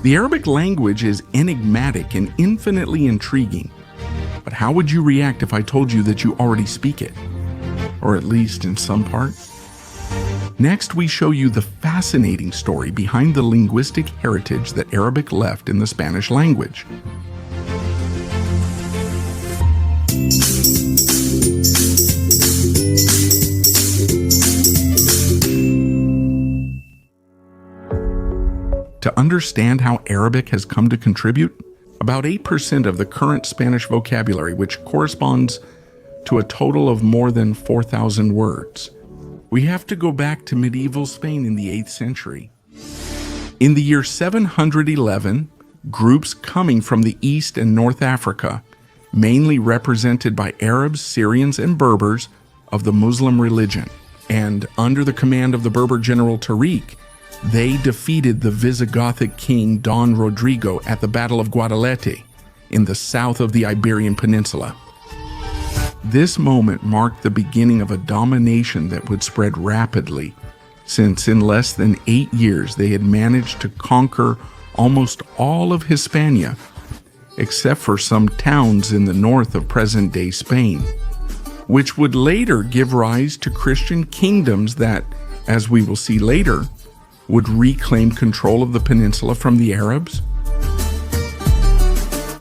The Arabic language is enigmatic and infinitely intriguing. But how would you react if I told you that you already speak it? Or at least in some part? Next, we show you the fascinating story behind the linguistic heritage that Arabic left in the Spanish language. To understand how Arabic has come to contribute, about 8% of the current Spanish vocabulary, which corresponds to a total of more than 4,000 words. We have to go back to medieval Spain in the 8th century. In the year 711, groups coming from the East and North Africa, mainly represented by Arabs, Syrians, and Berbers of the Muslim religion, and under the command of the Berber general Tariq, they defeated the Visigothic king Don Rodrigo at the Battle of Guadalete in the south of the Iberian Peninsula. This moment marked the beginning of a domination that would spread rapidly, since in less than 8 years they had managed to conquer almost all of Hispania, except for some towns in the north of present-day Spain, which would later give rise to Christian kingdoms that, as we will see later, would reclaim control of the peninsula from the Arabs.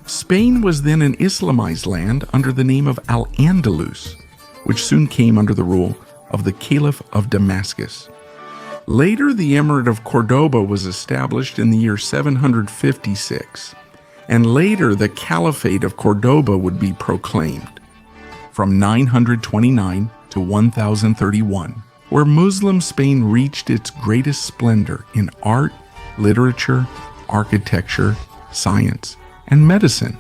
Spain was then an Islamized land under the name of Al-Andalus, which soon came under the rule of the Caliph of Damascus. Later, the Emirate of Cordoba was established in the year 756, and later the Caliphate of Cordoba would be proclaimed from 929 to 1031. Where Muslim Spain reached its greatest splendor in art, literature, architecture, science, and medicine.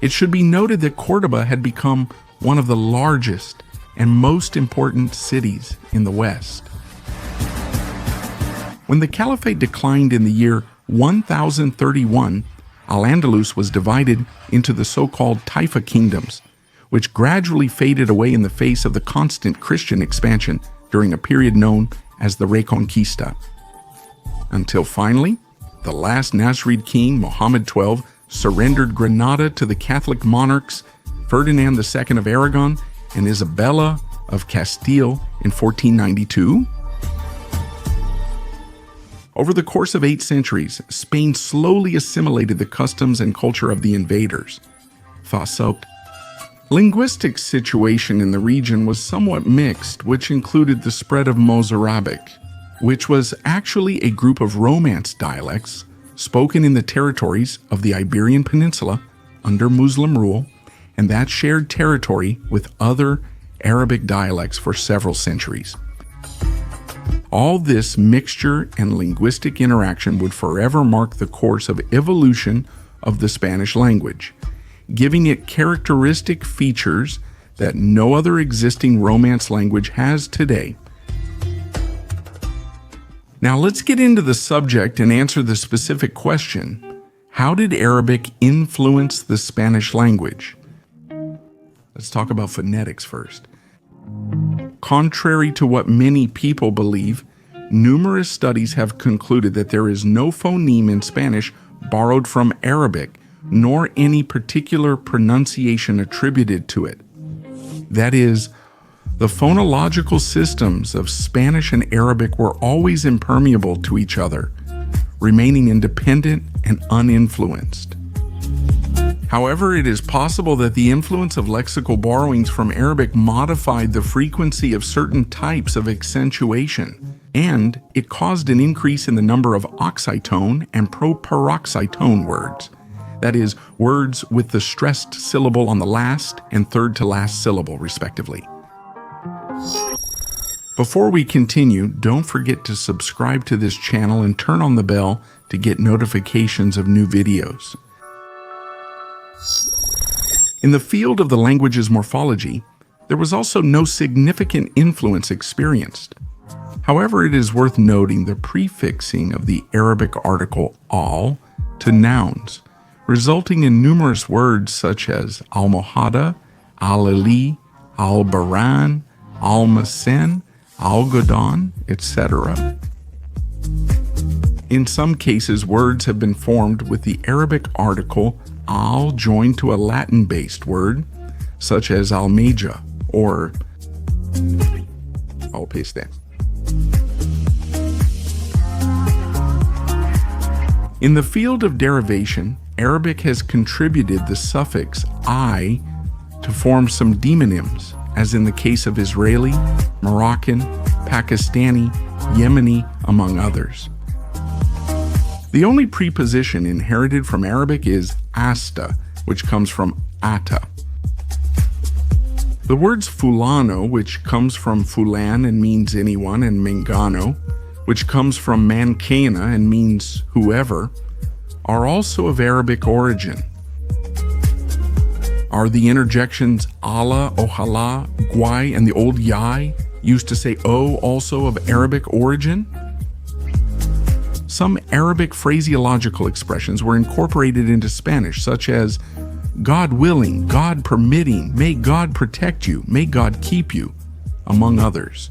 It should be noted that Cordoba had become one of the largest and most important cities in the West. When the Caliphate declined in the year 1031, Al-Andalus was divided into the so-called Taifa kingdoms, which gradually faded away in the face of the constant Christian expansion during a period known as the Reconquista. Until finally, the last Nasrid king, Muhammad XII, surrendered Granada to the Catholic monarchs Ferdinand II of Aragon and Isabella of Castile in 1492. Over the course of 8 centuries, Spain slowly assimilated the customs and culture of the invaders. Linguistic situation in the region was somewhat mixed, which included the spread of Mozarabic, which was actually a group of Romance dialects spoken in the territories of the Iberian Peninsula under Muslim rule, and that shared territory with other Arabic dialects for several centuries. All this mixture and linguistic interaction would forever mark the course of evolution of the Spanish language, giving it characteristic features that no other existing Romance language has today. Now let's get into the subject and answer the specific question: how did Arabic influence the Spanish language? Let's talk about phonetics first. Contrary to what many people believe, numerous studies have concluded that there is no phoneme in Spanish borrowed from Arabic, nor any particular pronunciation attributed to it. That is, the phonological systems of Spanish and Arabic were always impermeable to each other, remaining independent and uninfluenced. However, it is possible that the influence of lexical borrowings from Arabic modified the frequency of certain types of accentuation, and it caused an increase in the number of oxytone and proparoxytone words. That is, words with the stressed syllable on the last and third to last syllable, respectively. Before we continue, don't forget to subscribe to this channel and turn on the bell to get notifications of new videos. In the field of the language's morphology, there was also no significant influence experienced. However, it is worth noting the prefixing of the Arabic article al to nouns, resulting in numerous words such as almohada, al-ali, al-baran, al-masen, algodon, etc. In some cases, words have been formed with the Arabic article al joined to a Latin-based word, such as almeja, or I'll paste that. In the field of derivation, Arabic has contributed the suffix I to form some demonyms, as in the case of Israeli, Moroccan, Pakistani, Yemeni, among others. The only preposition inherited from Arabic is asta, which comes from ata. The words fulano, which comes from fulan and means anyone, and mengano, which comes from mankana and means whoever, are also of Arabic origin. Are the interjections Allah, ohala, guay, and the old yai used to say O also of Arabic origin? Some Arabic phraseological expressions were incorporated into Spanish, such as God willing, God permitting, may God protect you, may God keep you, among others.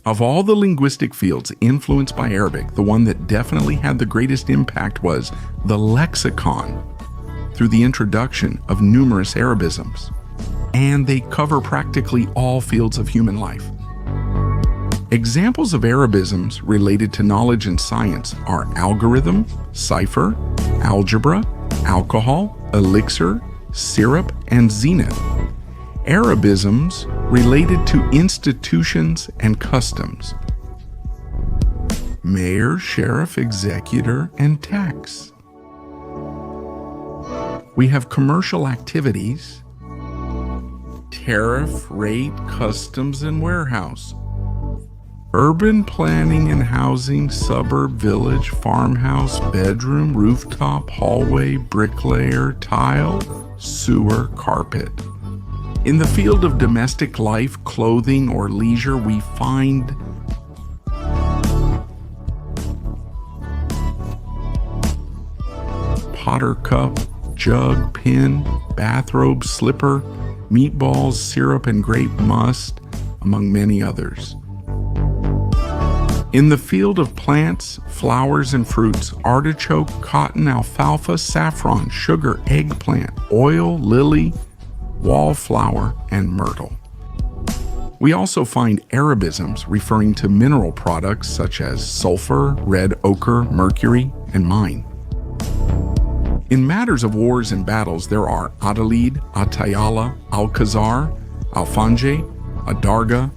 Of all the linguistic fields influenced by Arabic, the one that definitely had the greatest impact was the lexicon, through the introduction of numerous Arabisms, and they cover practically all fields of human life. Examples of Arabisms related to knowledge and science are algorithm, cipher, algebra, alcohol, elixir, syrup, and zenith. Arabisms related to institutions and customs. Mayor, sheriff, executor, and tax. We have commercial activities, tariff, rate, customs, and warehouse. Urban planning and housing, suburb, village, farmhouse, bedroom, rooftop, hallway, bricklayer, tile, sewer, carpet. In the field of domestic life, clothing, or leisure, we find potter cup, jug, pin, bathrobe, slipper, meatballs, syrup, and grape must, among many others. In the field of plants, flowers, and fruits, artichoke, cotton, alfalfa, saffron, sugar, eggplant, oil, lily, wallflower, and myrtle. We also find Arabisms referring to mineral products such as sulfur, red ochre, mercury, and mine. In matters of wars and battles, there are Adalid, Atayala, Alcazar, Alfanje, Adarga,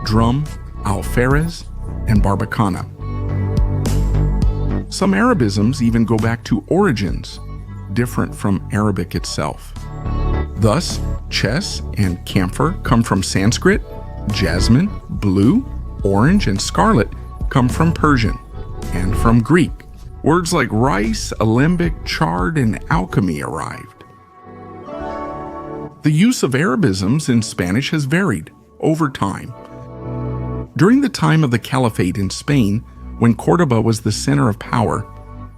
Drum, Alferez, and Barbacana. Some Arabisms even go back to origins different from Arabic itself. Thus, chess and camphor come from Sanskrit, jasmine, blue, orange, and scarlet come from Persian and from Greek. Words like rice, alembic, chard, and alchemy arrived. The use of Arabisms in Spanish has varied over time. During the time of the Caliphate in Spain, when Córdoba was the center of power,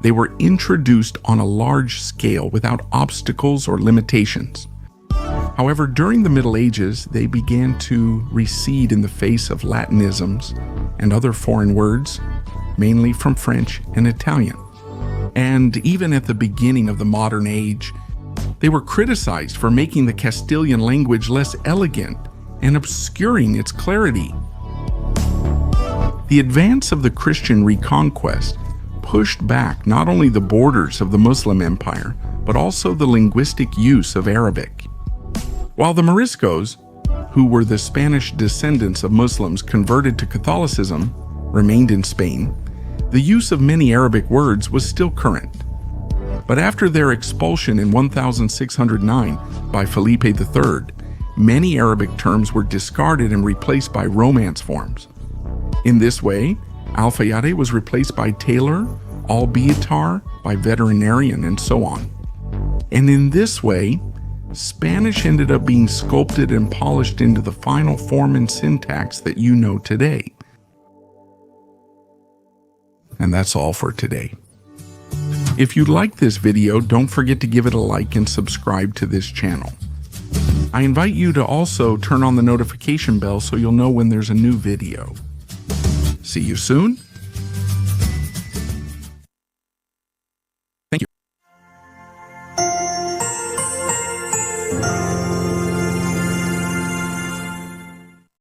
they were introduced on a large scale without obstacles or limitations. However, during the Middle Ages, they began to recede in the face of Latinisms and other foreign words, mainly from French and Italian. And even at the beginning of the modern age, they were criticized for making the Castilian language less elegant and obscuring its clarity. The advance of the Christian reconquest pushed back not only the borders of the Muslim Empire, but also the linguistic use of Arabic. While the Moriscos, who were the Spanish descendants of Muslims converted to Catholicism, remained in Spain, the use of many Arabic words was still current. But after their expulsion in 1609 by Felipe III, many Arabic terms were discarded and replaced by Romance forms. In this way, alfayate was replaced by tailor, albiatar by veterinarian, and so on. And in this way, Spanish ended up being sculpted and polished into the final form and syntax that you know today. And that's all for today. If you like this video, don't forget to give it a like and subscribe to this channel. I invite you to also turn on the notification bell so you'll know when there's a new video. See you soon.